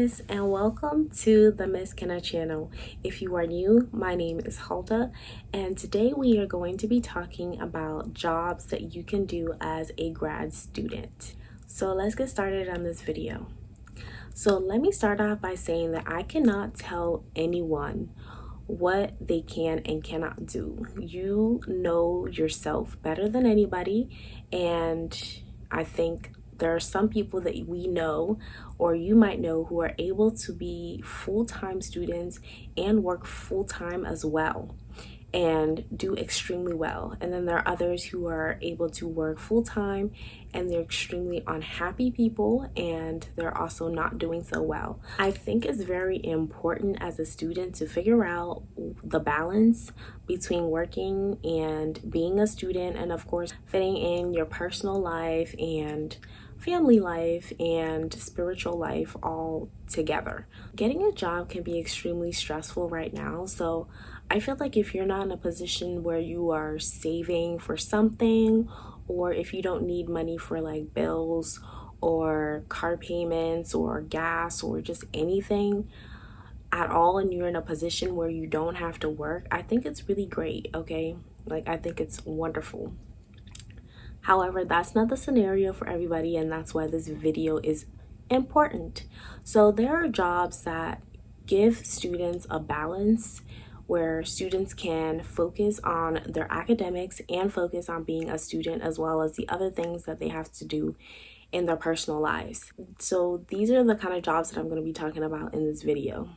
guys, and welcome to the Miss Kenna channel. If you are new, my name is Halda, and today we are going to be talking about jobs that you can do as a grad student. So let's get started on this video. So let me start off by saying that I cannot tell anyone what they can and cannot do. You know yourself better than anybody, and I think there are some people that we know, or you might know, who are able to be full-time students and work full-time as well and do extremely well. And then there are others who are able to work full-time and they're extremely unhappy people, and they're also not doing so well. I think it's very important as a student to figure out the balance between working and being a student, and of course fitting in your personal life and family life and spiritual life all together. Getting a job can be extremely stressful right now, so I feel like if you're not in a position where you are saving for something, or if you don't need money for like bills or car payments or gas or just anything at all, and you're in a position where you don't have to work, I think it's really great, okay? Like, I think it's wonderful. However, that's not the scenario for everybody, and that's why this video is important. So there are jobs that give students a balance where students can focus on their academics and focus on being a student, as well as the other things that they have to do in their personal lives. So these are the kind of jobs that I'm going to be talking about in this video.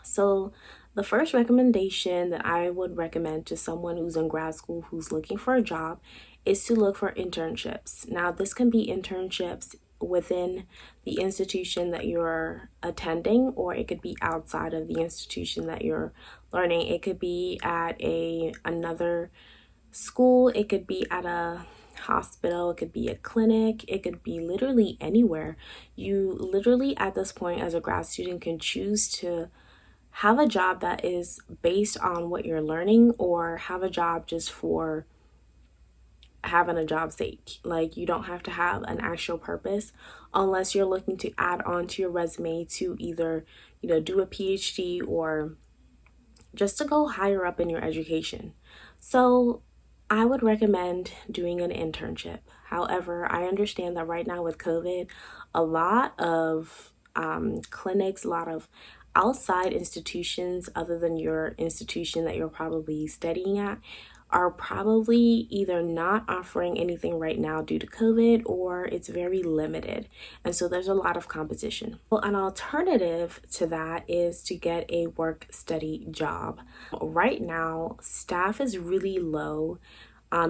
So the first recommendation that I would recommend to someone who's in grad school who's looking for a job is to look for internships. Now, this can be internships within the institution that you're attending, or it could be outside of the institution that you're learning. It could be at another school, it could be at a hospital, it could be a clinic, it could be literally anywhere. You literally at this point as a grad student can choose to have a job that is based on what you're learning, or have a job just for having a job's sake. Like, you don't have to have an actual purpose unless you're looking to add on to your resume to either, do a PhD or just to go higher up in your education. So I would recommend doing an internship. However, I understand that right now with COVID, a lot of clinics, a lot of outside institutions other than your institution that you're probably studying at are probably either not offering anything right now due to COVID, or it's very limited. And so there's a lot of competition. Well, an alternative to that is to get a work study job. Right now, staff is really low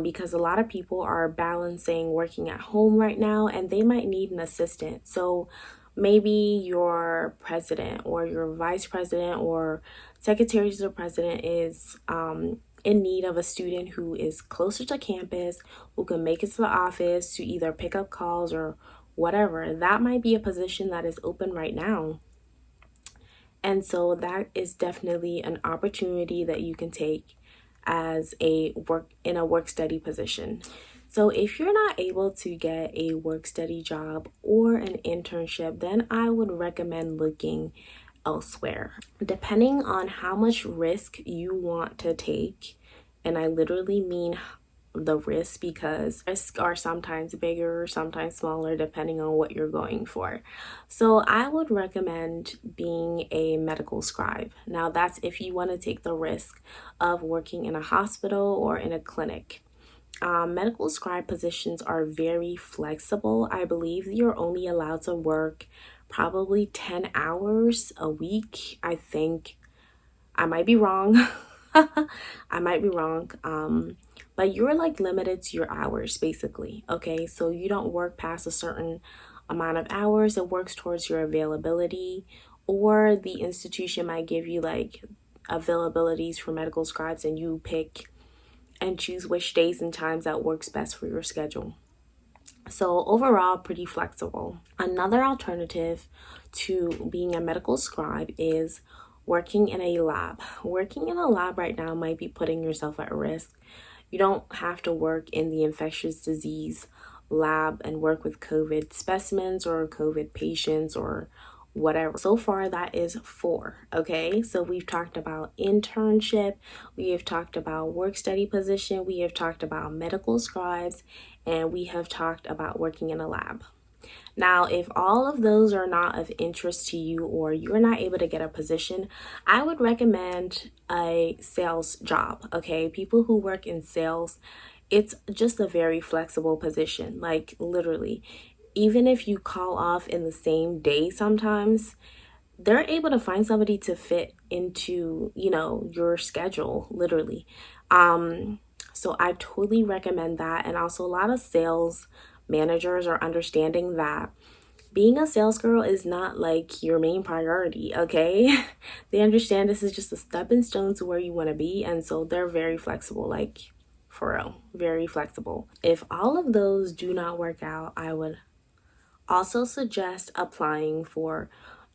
because a lot of people are balancing working at home right now, and they might need an assistant. So maybe your president or your vice president or secretary to the president is in need of a student who is closer to campus, who can make it to the office to either pick up calls or whatever. That might be a position that is open right now. And so that is definitely an opportunity that you can take as a work study position. So if you're not able to get a work study job or an internship, then I would recommend looking elsewhere. Depending on how much risk you want to take, and I literally mean the risk because risks are sometimes bigger, sometimes smaller, depending on what you're going for. So I would recommend being a medical scribe. Now, that's if you want to take the risk of working in a hospital or in a clinic. Medical scribe positions are very flexible. I believe you're only allowed to work probably 10 hours a week. I think I might be wrong. I might be wrong. But you're like limited to your hours basically. Okay, so you don't work past a certain amount of hours. It works towards your availability, or the institution might give you like availabilities for medical scribes, and you pick and choose which days and times that works best for your schedule. So overall, pretty flexible. Another alternative to being a medical scribe is working in a lab. Working in a lab right now might be putting yourself at risk. You don't have to work in the infectious disease lab and work with COVID specimens or COVID patients or whatever. So far, that is 4. Okay, so we've talked about internship, we have talked about work study position, we have talked about medical scribes, and we have talked about working in a lab. Now, if all of those are not of interest to you or you're not able to get a position, I would recommend a sales job. Okay, people who work in sales, it's just a very flexible position. Like, literally, even if you call off in the same day, sometimes they're able to find somebody to fit into, your schedule, literally. So I totally recommend that. And also, a lot of sales managers are understanding that being a sales girl is not like your main priority. Okay. They understand this is just a stepping stone to where you want to be, and so they're very flexible, like, for real, very flexible. If all of those do not work out, I would also suggest applying for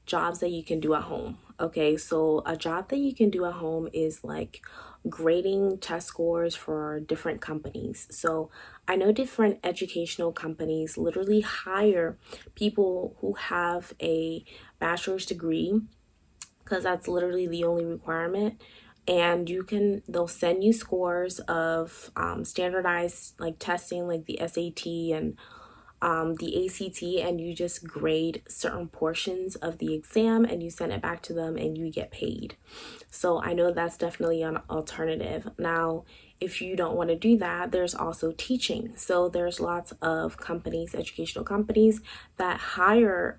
jobs that you can do at home. Okay, so a job that you can do at home is like grading test scores for different companies. So I know different educational companies literally hire people who have a bachelor's degree, because that's literally the only requirement. And they'll send you scores of standardized like testing, like the SAT and the ACT, and you just grade certain portions of the exam and you send it back to them and you get paid. So I know that's definitely an alternative. Now, if you don't want to do that, there's also teaching. So there's lots of companies, educational companies, that hire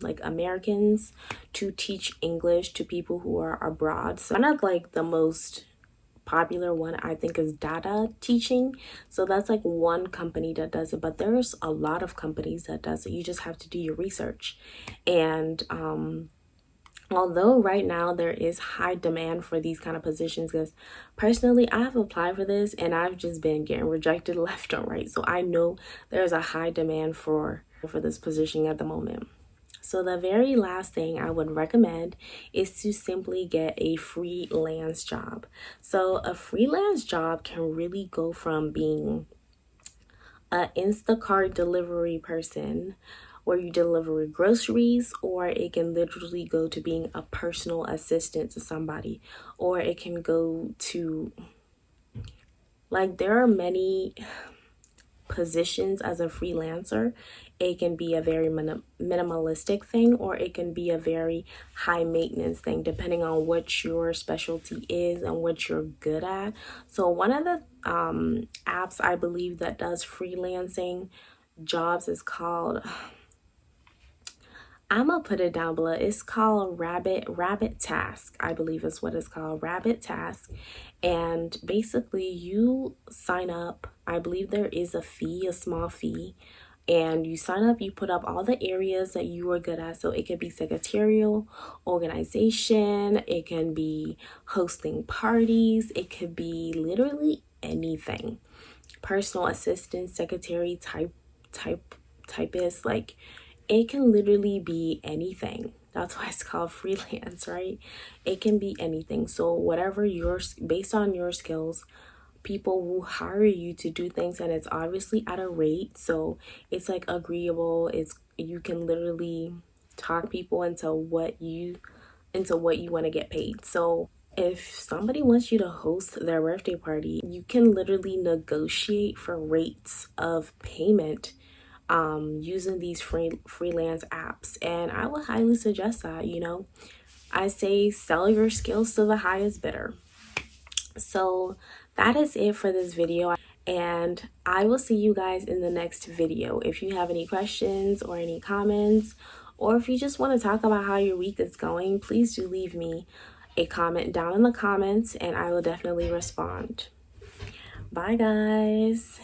like Americans to teach English to people who are abroad. So one of like the most popular one, I think, is DADA teaching. So that's like one company that does it, but there's a lot of companies that does it. You just have to do your research. And although right now there is high demand for these kind of positions, because personally I've applied for this and I've just been getting rejected left and right. So I know there's a high demand for this position at the moment. So the very last thing I would recommend is to simply get a freelance job. So a freelance job can really go from being an Instacart delivery person where you deliver groceries, or it can literally go to being a personal assistant to somebody, or it can go to, like, there are many positions as a freelancer. It can be a very minimalistic thing, or it can be a very high maintenance thing, depending on what your specialty is and what you're good at. So one of the apps I believe that does freelancing jobs is called, I'm gonna put it down below. It's called Rabbit Task, I believe is what it's called, Rabbit Task. And basically you sign up. I believe there is a fee, a small fee, and you sign up. You put up all the areas that you are good at. So it could be secretarial, organization, it can be hosting parties, it could be literally anything. Personal assistant, secretary, typist, like, it can literally be anything. That's why it's called freelance, right? It can be anything. So whatever based on your skills, people will hire you to do things, and it's obviously at a rate. So it's like agreeable. You can literally talk people into what you want to get paid. So if somebody wants you to host their birthday party, you can literally negotiate for rates of payment using these freelance apps. And I would highly suggest that. I say sell your skills to the highest bidder. So that is it for this video, and I will see you guys in the next video. If you have any questions or any comments, or if you just want to talk about how your week is going, please do leave me a comment down in the comments and I will definitely respond. Bye guys.